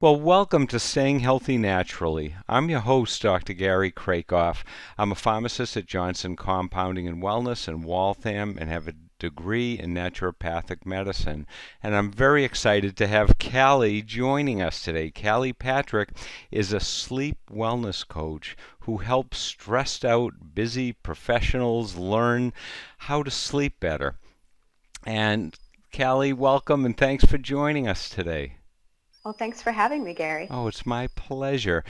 Well, welcome to Staying Healthy Naturally. I'm your host, Dr. Gary Krakoff. I'm a pharmacist at Johnson Compounding and Wellness in Waltham and have a degree in naturopathic medicine. And I'm very excited to have Callie joining us today. Callie Patrick is a sleep wellness coach who helps stressed out, busy professionals learn how to sleep better. And Callie, welcome and thanks for joining us today. Well, thanks for having me, Gary. Oh, it's my pleasure.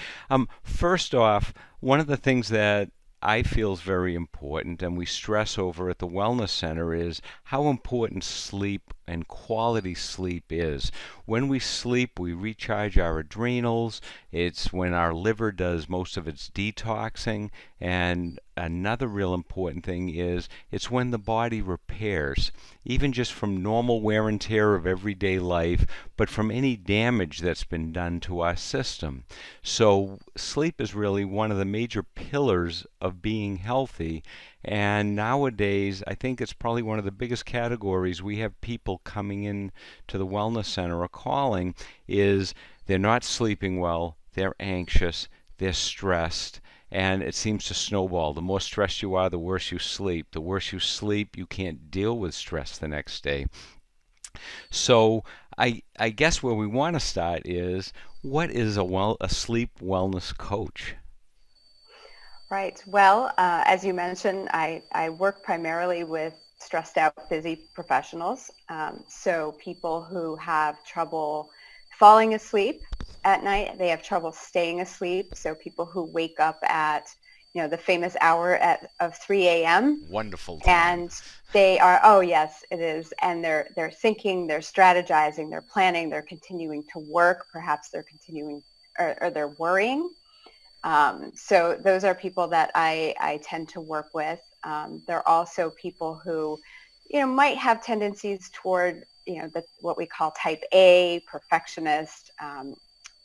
First off, one of the things that I feel is very important and we stress over at the Wellness Center is how important sleep and quality sleep is. When we sleep, we recharge our adrenals. It's when our liver does most of its detoxing. And another real important thing is it's when the body repairs, even just from normal wear and tear of everyday life, but from any damage that's been done to our system. So sleep is really one of the major pillars of being healthy. And nowadays, I think it's probably one of the biggest categories we have people coming in to the Wellness Center or calling is they're not sleeping well, they're anxious, they're stressed, and it seems to snowball. The more stressed you are, the worse you sleep. The worse you sleep, you can't deal with stress the next day. So I guess where we want to start is what is a sleep wellness coach? Right. Well, as you mentioned, I work primarily with stressed out, busy professionals. So people who have trouble falling asleep at night, they have trouble staying asleep. So people who wake up at, the famous hour of 3 a.m. Wonderful time. and they are, oh yes, it is. And they're thinking, they're strategizing, they're planning, they're continuing to work. Perhaps they're continuing or they're worrying. So those are people that I tend to work with. There are also people who, might have tendencies toward, what we call type A, perfectionist,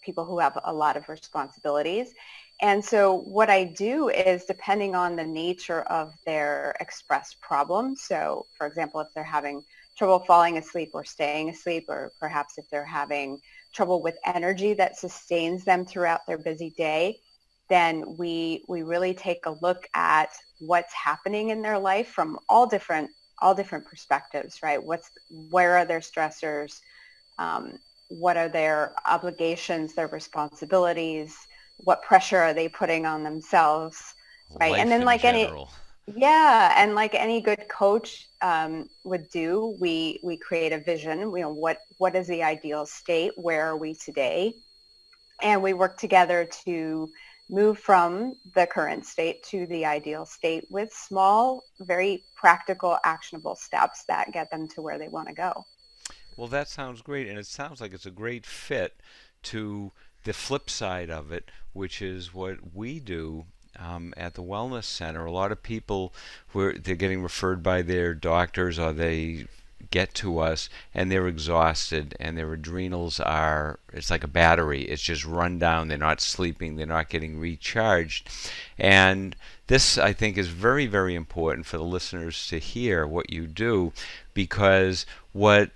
people who have a lot of responsibilities. And so what I do is depending on the nature of their expressed problem. So for example, if they're having trouble falling asleep or staying asleep, or perhaps if they're having trouble with energy that sustains them throughout their busy day, then we really take a look at what's happening in their life from all different perspectives, right? Where are their stressors? What are their obligations, their responsibilities? What pressure are they putting on themselves, right? And Life then in like any, general. yeah, and like any good coach would do, we create a vision. What is the ideal state? Where are we today? And we work together to move from the current state to the ideal state with small, very practical, actionable steps that get them to where they want to go. Well, that sounds great, and it sounds like it's a great fit to the flip side of it, which is what we do at the Wellness Center. A lot of people, where they're getting referred by their doctors or they get to us and they're exhausted and their adrenals are, it's like a battery, it's just run down, they're not sleeping, they're not getting recharged. And this, I think, is very, very important for the listeners to hear what you do, because what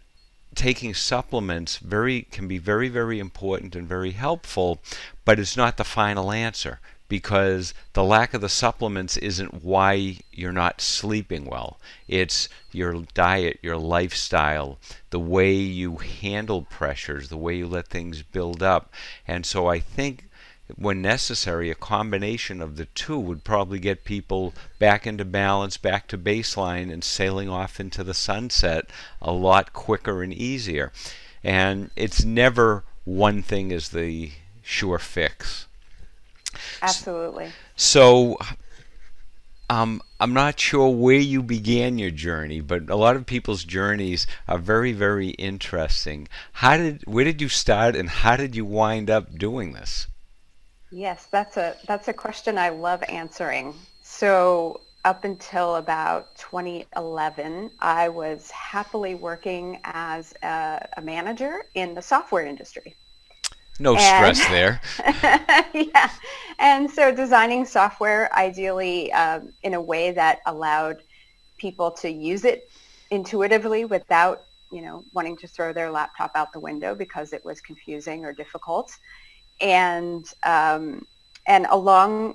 taking supplements very can be very, very important and very helpful, but it's not the final answer, because the lack of the supplements isn't why you're not sleeping well. It's your diet, your lifestyle, the way you handle pressures, the way you let things build up. And so I think when necessary, a combination of the two would probably get people back into balance, back to baseline, and sailing off into the sunset a lot quicker and easier. And it's never one thing is the sure fix. Absolutely. So, I'm not sure where you began your journey, but a lot of people's journeys are very, very interesting. Where did you start, and how did you wind up doing this? Yes, that's a question I love answering. So up until about 2011, I was happily working as a manager in the software industry. No And stress there. yeah, and so designing software ideally in a way that allowed people to use it intuitively without wanting to throw their laptop out the window because it was confusing or difficult. And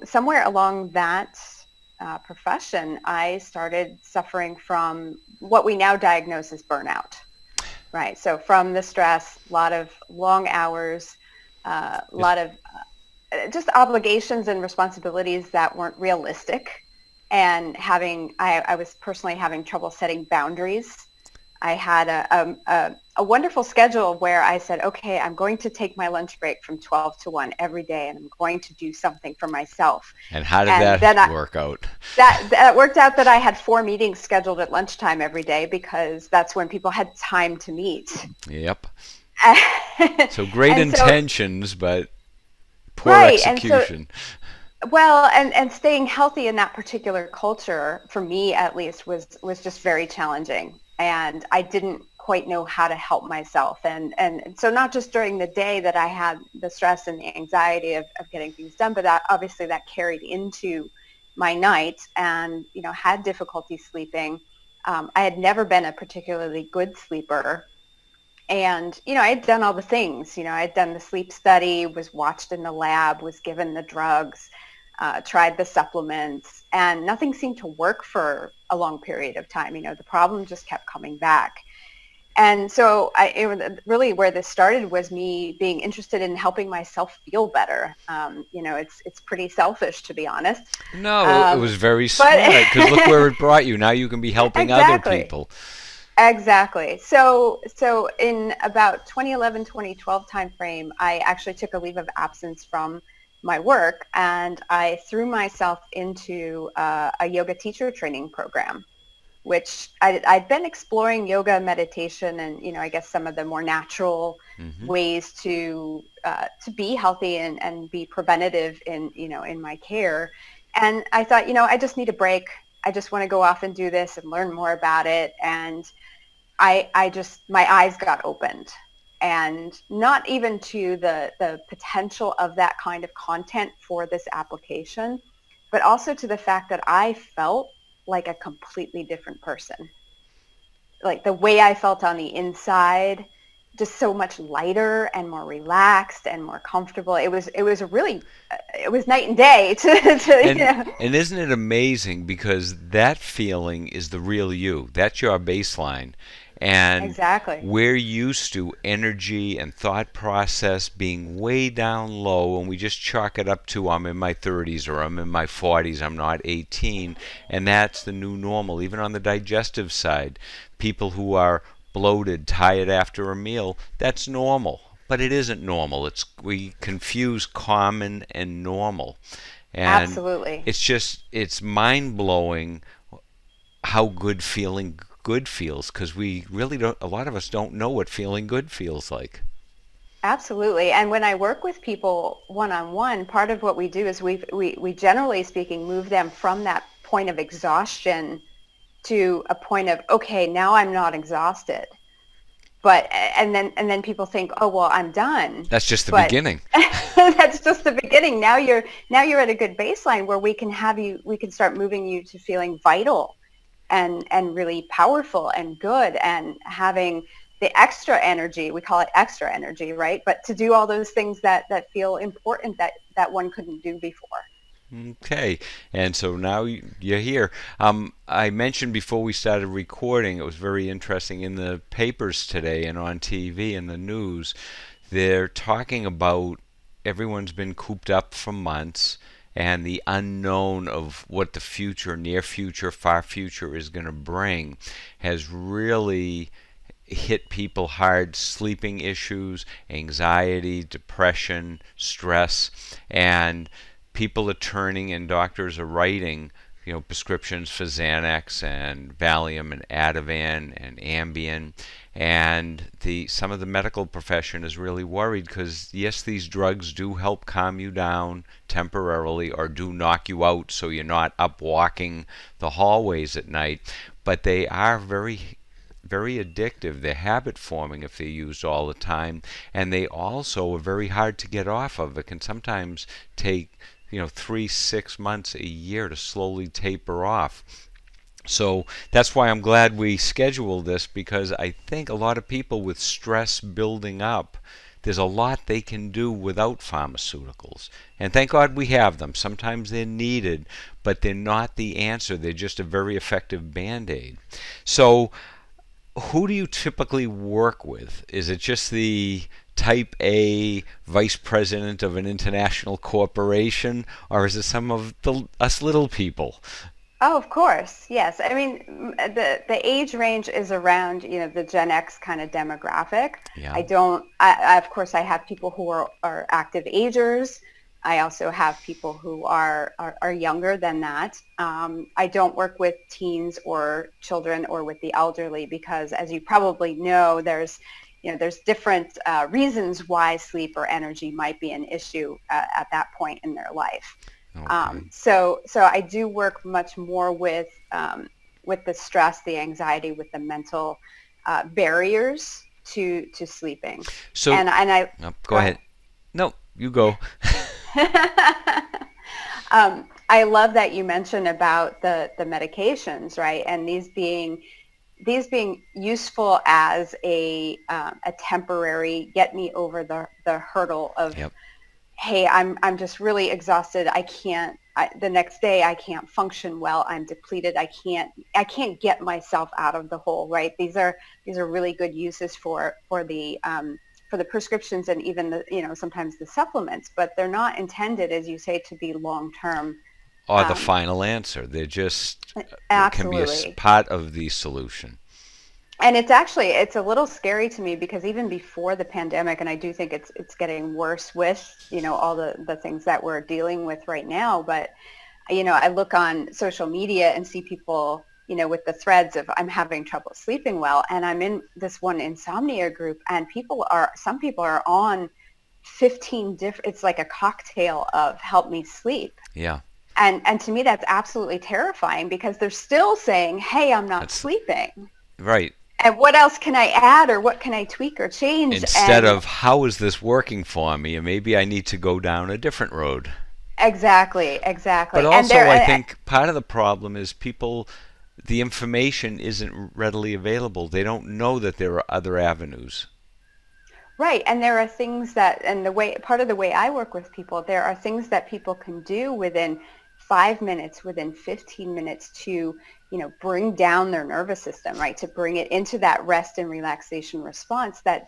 somewhere along that profession, I started suffering from what we now diagnose as burnout. Right. So from the stress, a lot of long hours, a Yes. lot of just obligations and responsibilities that weren't realistic, and I was personally having trouble setting boundaries. I had a wonderful schedule where I said, okay, I'm going to take my lunch break from 12 to 1 every day, and I'm going to do something for myself. And how did And that then work out? that worked out that I had 4 meetings scheduled at lunchtime every day because that's when people had time to meet. Yep. So great And so, intentions, but poor right. And so, execution. well, and staying healthy in that particular culture, for me at least, was just very challenging. And I didn't quite know how to help myself. And so not just during the day that I had the stress and the anxiety of getting things done, but obviously that carried into my night, and, had difficulty sleeping. I had never been a particularly good sleeper. And, I had done all the things. I'd done the sleep study, was watched in the lab, was given the drugs, tried the supplements, and nothing seemed to work for a long period of time. The problem just kept coming back. And so really where this started was me being interested in helping myself feel better. It's pretty selfish, to be honest. No, it Um, was very but smart because look where it brought you. Now you can be helping other exactly. people. Exactly. So in about 2011, 2012 timeframe, I actually took a leave of absence from my work, and I threw myself into a yoga teacher training program, which I'd been exploring yoga, meditation, and, I guess some of the more natural Hmm. ways to be healthy and be preventative in my care. And I thought, I just need a break. I just want to go off and do this and learn more about it. And my eyes got opened, and not even to the potential of that kind of content for this application, but also to the fact that I felt like a completely different person. Like the way I felt on the inside, just so much lighter and more relaxed and more comfortable. It was night and day And isn't it amazing because that feeling is the real you. That's your baseline. And Exactly. we're used to energy and thought process being way down low, and we just chalk it up to I'm in my 30s or I'm in my 40s, I'm not 18, and that's the new normal. Even on the digestive side, people who are bloated, tired after a meal, that's normal. But it isn't normal. We confuse common and normal. And Absolutely. it's mind blowing how good feeling good feels because we really don't, a lot of us don't know what feeling good feels like. Absolutely. And when I work with people one-on-one, part of what we do is we generally speaking move them from that point of exhaustion to a point of, okay, now I'm not exhausted. But and then people think, oh, well, I'm done. That's just the But beginning. that's just the beginning. Now you're at a good baseline where we can start moving you to feeling vital and really powerful and good, and having the extra energy. We call it extra energy, right? But to do all those things that feel important that one couldn't do before. Okay, and so now you're here. I mentioned before we started recording, it was very interesting in the papers today and on TV and the news. They're talking about everyone's been cooped up for months and the unknown of what the future, near future, far future is going to bring has really hit people hard. Sleeping issues, anxiety, depression, stress, and people are turning and doctors are writing prescriptions for Xanax and Valium and Ativan and Ambien, and the some of the medical profession is really worried because yes, these drugs do help calm you down temporarily or do knock you out so you're not up walking the hallways at night, but they are very addictive. They're habit forming if they're used all the time, and they also are very hard to get off of. It can sometimes take 3, 6 months, a year to slowly taper off. So that's why I'm glad we scheduled this, because I think a lot of people with stress building up, there's a lot they can do without pharmaceuticals. And thank God we have them. Sometimes they're needed, but they're not the answer. They're just a very effective band-aid. So who do you typically work with? Is it just the type A vice president of an international corporation, or is it some of us little people? Oh, of course. Yes. I mean, the age range is around, the Gen X kind of demographic. Yeah. I don't, I of course, I have people who are active agers. I also have people who are younger than that. I don't work with teens or children or with the elderly because, as you probably know, there's different reasons why sleep or energy might be an issue at that point in their life. Okay. So I do work much more with the stress, the anxiety, with the mental barriers to sleeping. So, And I go go ahead. No, you go. ahead. I love that you mentioned about the medications, right? And these being useful as a temporary get me over the hurdle of, Yep. hey, I'm just really exhausted. The next day I can't function well. I'm depleted. I can't get myself out of the hole, right? These are really good uses for the prescriptions and even sometimes the supplements, but they're not intended, as you say, to be long term. Or the Um, final answer. They're just can be a absolutely. part of the solution. And it's a little scary to me because even before the pandemic, and I do think it's getting worse with, all the things that we're dealing with right now. But, I look on social media and see people, with the threads of I'm having trouble sleeping well. And I'm in this one insomnia group and some people are on 15 different, it's like a cocktail of help me sleep. Yeah. And to me, that's absolutely terrifying because they're still saying, hey, I'm not That's sleeping. right. And what else can I add or what can I tweak or change? Instead And of how is this working for me, and maybe I need to go down a different road. exactly, But exactly. And also, I think part of the problem is people, the information isn't readily available. They don't know that there are other avenues. right. And there are things that, and part of the way I work with people, there are things that people can do within 5 minutes, within 15 minutes to, bring down their nervous system, right? To bring it into that rest and relaxation response that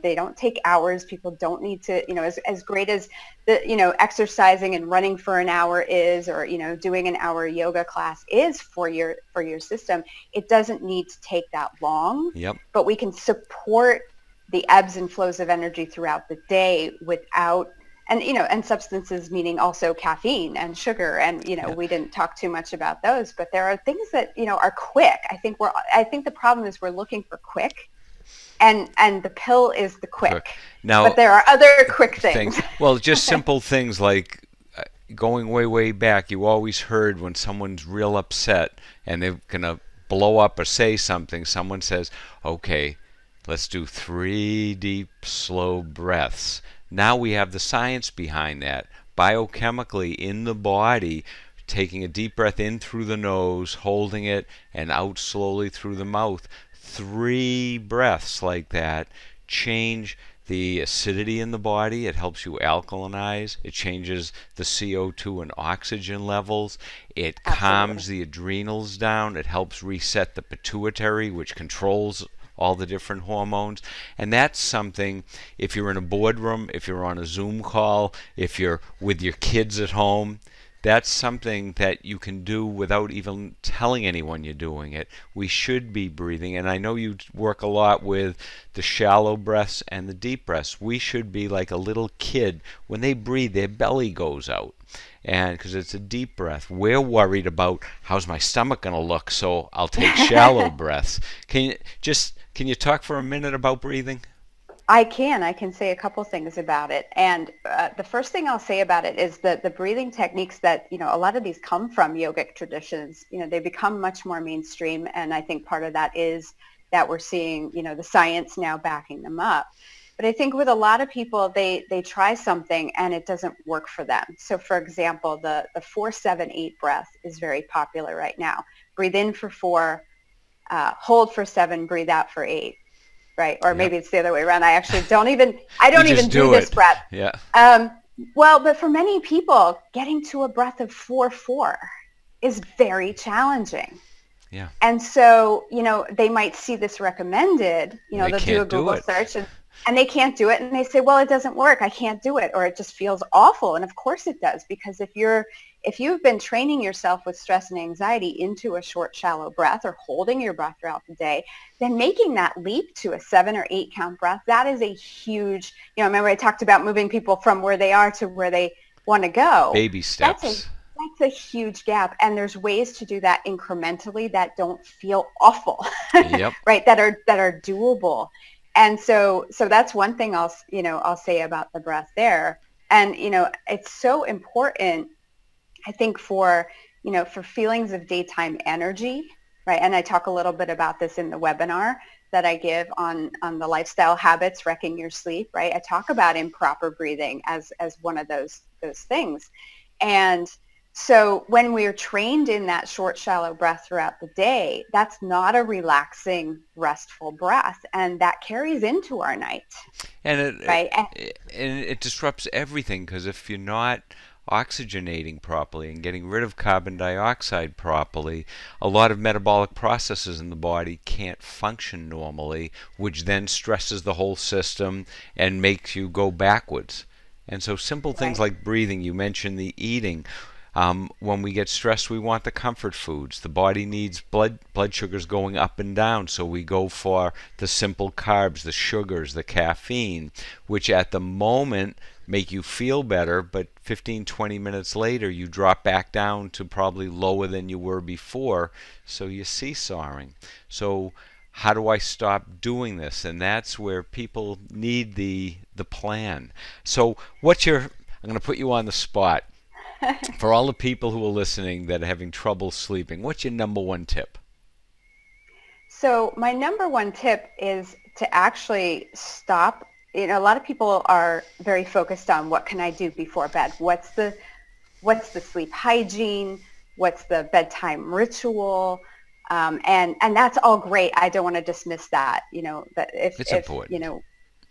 they don't take hours. People don't need to, as great as exercising and running for an hour is, or, doing an hour yoga class is for your system. It doesn't need to take that long, Yep. but we can support the ebbs and flows of energy throughout the day without and substances meaning also caffeine and sugar and Yeah. we didn't talk too much about those, but there are things that are quick. I think the problem is we're looking for quick, and the pill is the Quick. quick, but Now, there are other quick things. things. Well, just simple things like going way, way back. You always heard when someone's real upset and they're gonna blow up or say something. Someone says, "Okay, let's do 3 deep, slow breaths." Now we have the science behind that. Biochemically in the body, taking a deep breath in through the nose, holding it, and out slowly through the mouth. 3 breaths like that change the acidity in the body. It helps you alkalinize. It changes the CO2 and oxygen levels. It calms Absolutely. the adrenals down. It helps reset the pituitary, which controls all the different hormones. And that's something, if you're in a boardroom, if you're on a Zoom call, if you're with your kids at home, that's something that you can do without even telling anyone you're doing it. We should be breathing, and I know you work a lot with the shallow breaths and the deep breaths. We should be like a little kid. When they breathe, their belly goes out. And because it's a deep breath, we're worried about how's my stomach going to look, so I'll take shallow breaths. Can you talk for a minute about breathing? I can say a couple things about it. And the first thing I'll say about it is that the breathing techniques that, a lot of these come from yogic traditions, they become much more mainstream. And I think part of that is that we're seeing, the science now backing them up. But I think with a lot of people, they try something and it doesn't work for them. So for example, the 4-7-8 breath is very popular right now. breathe in for 4, hold for 7, breathe out for 8, right? Or Yep. maybe it's the other way around. I You don't even just do do this it. breath. Yeah. Um, well, but for many people, getting to a breath of 4-4 is very challenging. Yeah. And so, they might see this recommended, And they they'll do a can't do Google it. search and they can't do it. And they say, well, it doesn't work. I can't do it. Or it just feels awful. And of course it does, because if you've been training yourself with stress and anxiety into a short, shallow breath or holding your breath throughout the day, then making that leap to a 7 or 8 count breath, that is a huge, remember I talked about moving people from where they are to where they want to go. Baby That's a steps. that's a huge gap. And there's ways to do that incrementally that don't feel awful, Yep. right? That are doable. And so that's one thing I'll say about the breath there. And, it's so important, I think, for feelings of daytime energy, right? And I talk a little bit about this in the webinar that I give on the lifestyle habits, wrecking your sleep, right? I talk about improper breathing as one of those things. And so when we're trained in that short, shallow breath throughout the day, that's not a relaxing, restful breath. And that carries into our night, And right? it disrupts everything, because if you're not oxygenating properly and getting rid of carbon dioxide properly, a lot of metabolic processes in the body can't function normally, which then stresses the whole system and makes you go backwards. And so simple things Right. like breathing, you mentioned the eating. When we get stressed, we want the comfort foods. The body needs blood sugars going up and down, so we go for the simple carbs, the sugars, the caffeine, which at the moment make you feel better, but 15, 20 minutes later you drop back down to probably lower than you were before, so you're seesawing. So how do I stop doing this? And that's where people need the plan. So I'm going to put you on the spot. For all the people who are listening that are having trouble sleeping, what's your number one tip? So my number one tip is to actually stop. A lot of people are very focused on what can I do before bed? What's the sleep hygiene? What's the bedtime ritual? And that's all great. I don't want to dismiss that. That It's if important.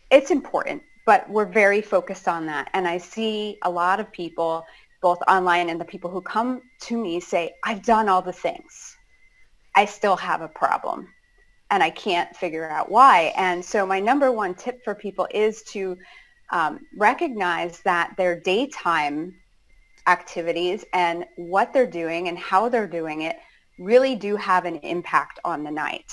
it's important, but we're very focused on that. And I see a lot of people, both online and the people who come to me, say, I've done all the things. I still have a problem and I can't figure out why. And so my number one tip for people is to recognize that their daytime activities and what they're doing and how they're doing it really do have an impact on the night.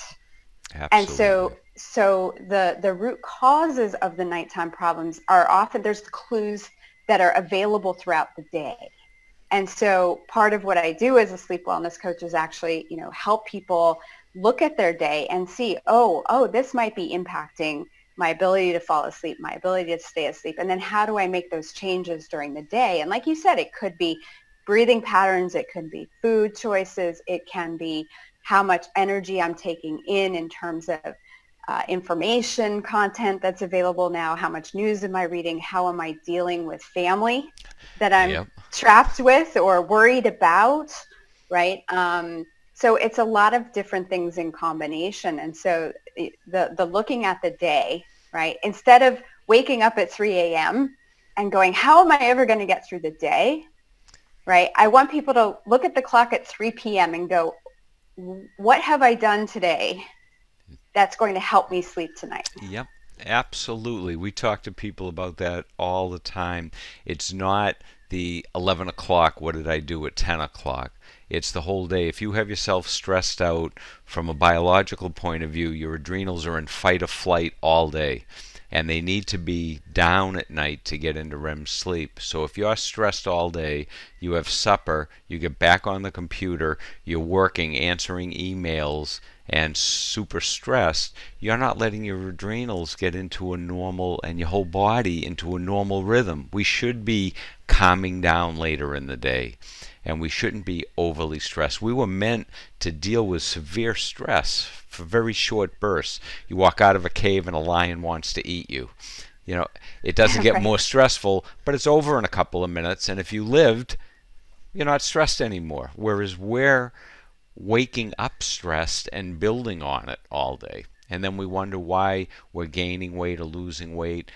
And Absolutely. so the root causes of the nighttime problems are often, there's clues that are available throughout the day. And so part of what I do as a sleep wellness coach is actually, help people look at their day and see, oh, this might be impacting my ability to fall asleep, my ability to stay asleep. And then how do I make those changes during the day? And like you said, it could be breathing patterns, it could be food choices, it can be how much energy I'm taking in terms of information content that's available now, how much news am I reading, how am I dealing with family that I'm Yep. trapped with or worried about, right? So it's a lot of different things in combination. And so the looking at the day, right, instead of waking up at 3 a.m. and going, how am I ever going to get through the day, right? I want people to look at the clock at 3 p.m. and go, what have I done today that's going to help me sleep tonight? Yep. Absolutely. We talk to people about that all the time. It's not the 11 o'clock, what did I do at 10 o'clock? It's the whole day. If you have yourself stressed out from a biological point of view, your adrenals are in fight or flight all day. And they need to be down at night to get into REM sleep. So if you're stressed all day, you have supper, you get back on the computer, you're working, answering emails, and super stressed, you're not letting your adrenals get into a normal, and your whole body into a normal rhythm. We should be calming down later in the day, and we shouldn't be overly stressed. We were meant to deal with severe stress for very short bursts. You walk out of a cave and a lion wants to eat you. It doesn't get Right. more stressful, but it's over in a couple of minutes, and if you lived, you're not stressed anymore. Whereas waking up stressed and building on it all day. And then we wonder why we're gaining weight or losing weight.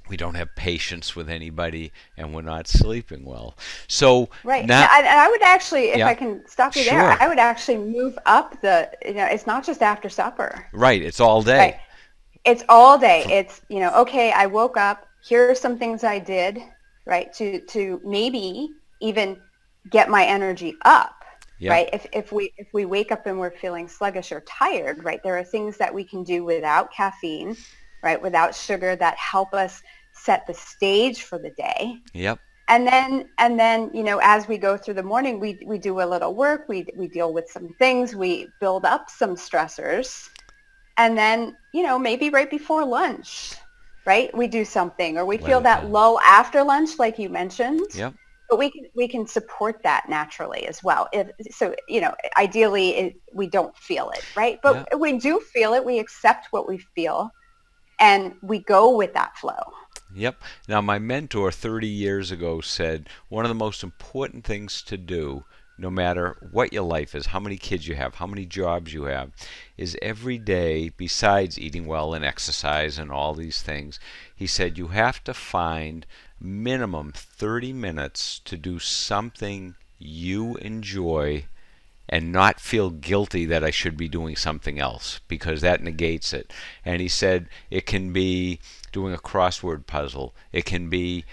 We don't have patience with anybody, and we're not sleeping well. So Right. Now, now, and I would actually, if yeah, I can stop you there, sure. I would actually move up it's not just after supper, Right, it's all right? day. It's all day. For, It's, okay, I woke up, here are some things I did, right? To maybe even get my energy up, yep, right? If we wake up and we're feeling sluggish or tired, right? There are things that we can do without caffeine, right? Without sugar that help us set the stage for the day. yep, And then as we go through the morning, we do a little work, we deal with some things, we build up some stressors, and then maybe right before lunch, right, we do something, or we let feel it that go. lull after lunch like you mentioned. Yep, But we can support that naturally as well. Ideally we don't feel it, right? But yep. we do feel it, we accept what we feel, and we go with that flow. Yep. Now, my mentor 30 years ago said one of the most important things to do, no matter what your life is, how many kids you have, how many jobs you have, is every day, besides eating well and exercise and all these things, he said you have to find minimum 30 minutes to do something you enjoy and not feel guilty that I should be doing something else, because that negates it. And he said it can be doing a crossword puzzle. It can be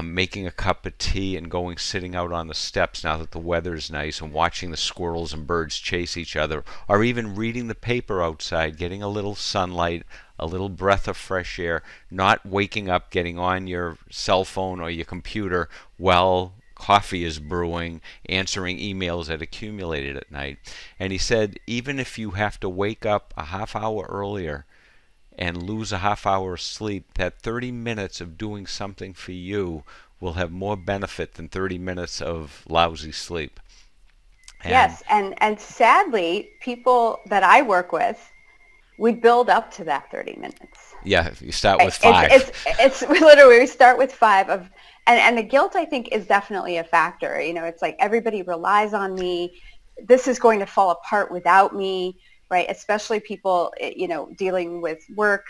making a cup of tea and going sitting out on the steps now that the weather's nice and watching the squirrels and birds chase each other, or even reading the paper outside, getting a little sunlight, a little breath of fresh air, not waking up, getting on your cell phone or your computer while coffee is brewing, answering emails that accumulated at night. And he said, even if you have to wake up a half hour earlier and lose a half hour of sleep, that 30 minutes of doing something for you will have more benefit than 30 minutes of lousy sleep. And Yes, and sadly, people that I work with, we build up to that 30 minutes. yeah, you start Right. with It's five. it's it's literally, we start with five of, and the guilt, I think, is definitely a factor. It's like everybody relies on me. This is going to fall apart without me, right? Especially people, dealing with work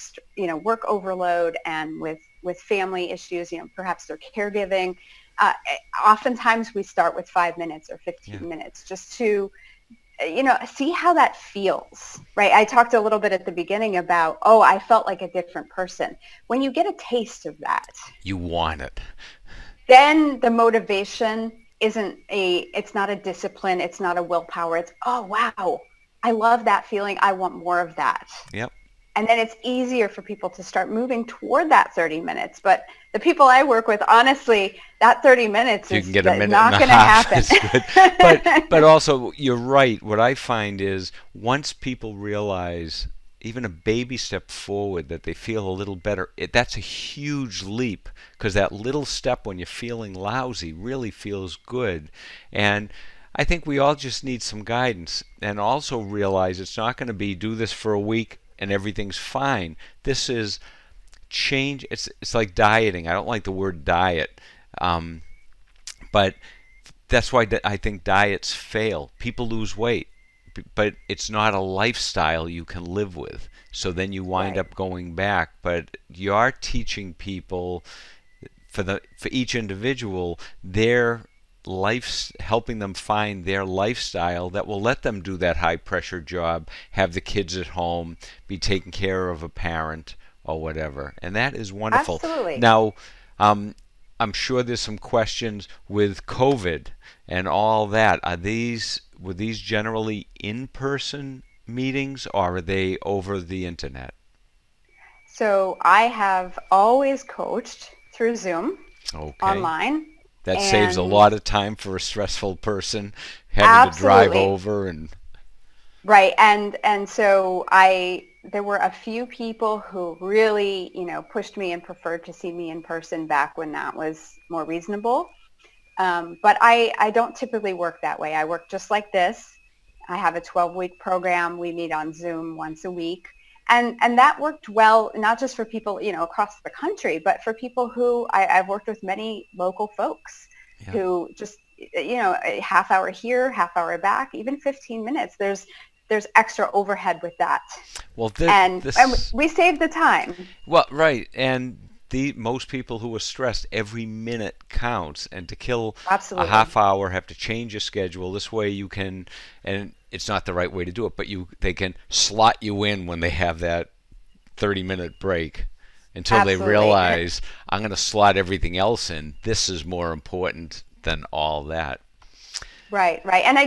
overload, and with family issues. Perhaps they're caregiving. Oftentimes we start with 5 minutes or Yeah, 15 minutes just to see how that feels, right? I talked a little bit at the beginning about, oh, I felt like a different person. When you get a taste of that, you want it. then the motivation it's not a discipline, it's not a willpower. It's, oh, wow, I love that feeling. I want more of that. Yep. And then it's easier for people to start moving toward that 30 minutes. But the people I work with, honestly, that 30 minutes You can is get a minute and not a going to half. happen. It's good. But also you're right. What I find is once people realize even a baby step forward that they feel a little better, that's a huge leap, because that little step when you're feeling lousy really feels good. And I think we all just need some guidance, and also realize it's not going to be do this for a week and everything's fine. This is change. It's like dieting. I don't like the word diet. Um, but that's why I think diets fail. People lose weight, but it's not a lifestyle you can live with. So then you wind Right. up going back. But you're teaching people, for each individual, their life, helping them find their lifestyle that will let them do that high pressure job, have the kids at home, be taken care of a parent or whatever. And that is wonderful. Absolutely. Now, I'm sure there's some questions with COVID and all that. Were these generally in-person meetings, or are they over the internet? So I have always coached through Zoom Okay. online, That saves a and lot of time for a stressful person having to drive absolutely over and right. And so there were a few people who really, pushed me and preferred to see me in person back when that was more reasonable. But I don't typically work that way. I work just like this. I have a 12-week program. We meet on Zoom once a week. And that worked well, not just for people, across the country, but for people who I've worked with many local folks yeah. who just a half hour here, half hour back, even 15 minutes. There's extra overhead with that, Well, and this we save the time. well, right, and the most people who are stressed, every minute counts, and to kill a half Absolutely. hour, have to change your schedule. This way, you can, and it's not the right way to do it, but they can slot you in when they have that 30-minute break until they Absolutely. And realize I'm going to slot everything else in. This is more important than all that. right, right. And I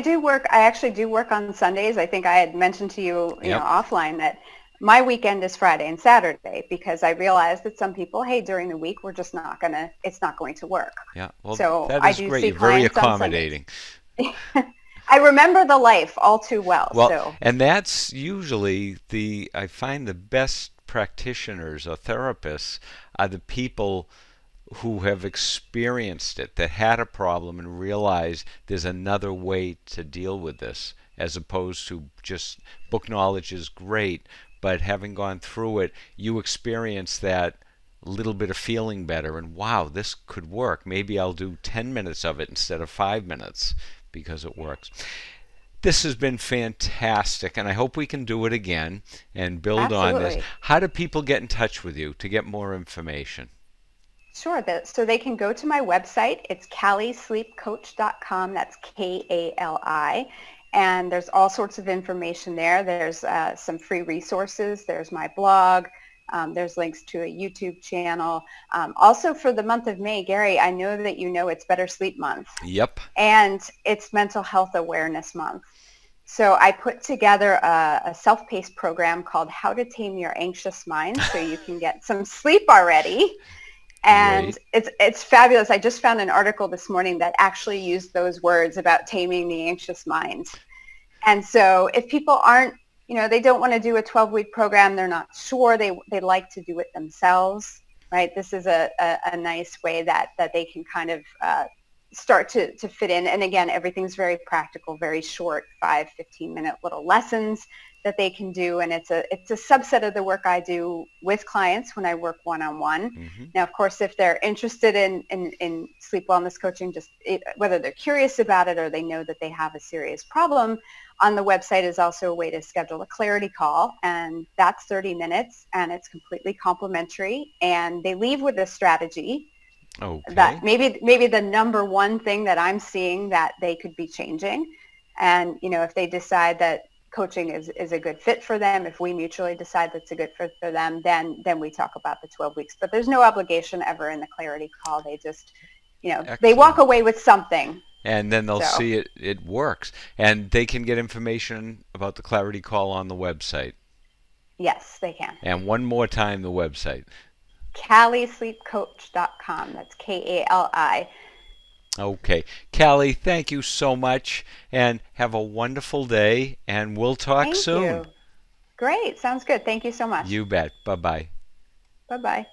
actually do work on Sundays. I think I had mentioned to you, Yep. offline that my weekend is Friday and Saturday because I realized that some people, hey, during the week, it's not going to work. Yeah. Well, So that I is do great. see You're very clients on Sundays. accommodating. I remember the life all too well. Well, So and that's usually I find the best practitioners or therapists are the people who have experienced it, that had a problem and realized there's another way to deal with this, as opposed to just book knowledge is great, but having gone through it, you experience that little bit of feeling better and wow, this could work. Maybe I'll do 10 minutes of it instead of 5 minutes because it works. This has been fantastic, and I hope we can do it again and build on this. absolutely. How do people get in touch with you to get more information? Sure. So they can go to my website. It's calisleepcoach.com. That's Kali. And there's all sorts of information there. There's some free resources. There's my blog. There's links to a YouTube channel. Also for the month of May, Gary, I know that it's Better Sleep Month Yep. and it's Mental Health Awareness Month. So I put together a self-paced program called How to Tame Your Anxious Mind so you can get some sleep already. And Great. it's fabulous. I just found an article this morning that actually used those words about taming the anxious mind. And so if people aren't, they don't want to do a 12-week program, they're not sure, they like to do it themselves, right? This is a nice way that they can kind of start to fit in. And again, everything's very practical, very short, 5-15 minute little lessons that they can do. And it's a subset of the work I do with clients when I work one-on-one. Hmm. Now, of course, if they're interested in sleep wellness coaching, whether they're curious about it or they know that they have a serious problem, on the website is also a way to schedule a clarity call. And that's 30 minutes and it's completely complimentary. And they leave with a strategy that Okay. maybe the number one thing that I'm seeing that they could be changing. And, if they decide that coaching is a good fit for them, if we mutually decide that's a good fit for them, then we talk about the 12 weeks. But there's no obligation ever in the clarity call. They just, they walk Excellent. away with something. And then they'll So see it works. And they can get information about the Clarity Call on the website. yes, they can. And one more time, the website. CaliSleepCoach.com. That's Kali. Okay. Callie, thank you so much and have a wonderful day, and we'll talk Thank soon. you. Great. Sounds good. Thank you so much. You bet. Bye bye. Bye-bye.